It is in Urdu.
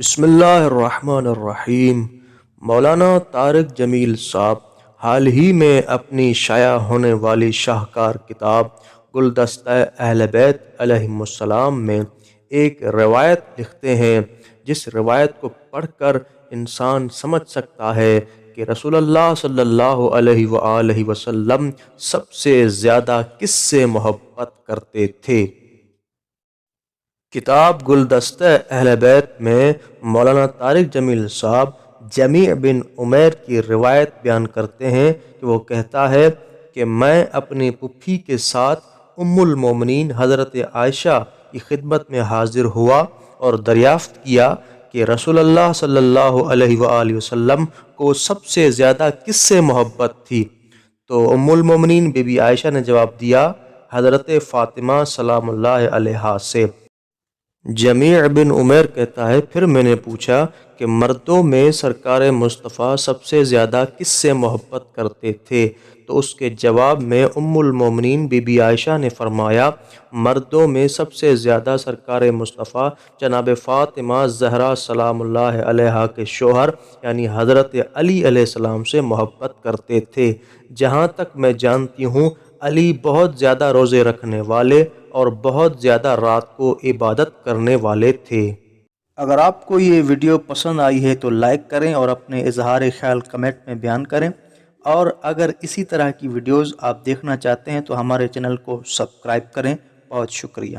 بسم اللہ الرحمن الرحیم۔ مولانا طارق جمیل صاحب حال ہی میں اپنی شائع ہونے والی شاہکار کتاب گلدستہ اہل بیت علیہم السلام میں ایک روایت لکھتے ہیں، جس روایت کو پڑھ کر انسان سمجھ سکتا ہے کہ رسول اللہ صلی اللہ علیہ وآلہ وسلم سب سے زیادہ کس سے محبت کرتے تھے۔ کتاب گلدستہ اہل بیت میں مولانا طارق جمیل صاحب جمیع بن عمیر کی روایت بیان کرتے ہیں کہ وہ کہتا ہے کہ میں اپنی پھوپھی کے ساتھ ام المومنین حضرت عائشہ کی خدمت میں حاضر ہوا اور دریافت کیا کہ رسول اللہ صلی اللہ علیہ وآلہ وسلم کو سب سے زیادہ کس سے محبت تھی، تو ام المومنین بی بی عائشہ نے جواب دیا، حضرت فاطمہ سلام اللہ علیہا سے۔ جمیع بن عمیر کہتا ہے پھر میں نے پوچھا کہ مردوں میں سرکار مصطفیٰ سب سے زیادہ کس سے محبت کرتے تھے، تو اس کے جواب میں ام المومنین بی بی عائشہ نے فرمایا، مردوں میں سب سے زیادہ سرکار مصطفیٰ جناب فاطمہ زہرا سلام اللہ علیہا کے شوہر یعنی حضرت علی علیہ السلام سے محبت کرتے تھے۔ جہاں تک میں جانتی ہوں علی بہت زیادہ روزے رکھنے والے اور بہت زیادہ رات کو عبادت کرنے والے تھے۔ اگر آپ کو یہ ویڈیو پسند آئی ہے تو لائک کریں اور اپنے اظہار خیال کمنٹ میں بیان کریں، اور اگر اسی طرح کی ویڈیوز آپ دیکھنا چاہتے ہیں تو ہمارے چینل کو سبسکرائب کریں۔ بہت شکریہ۔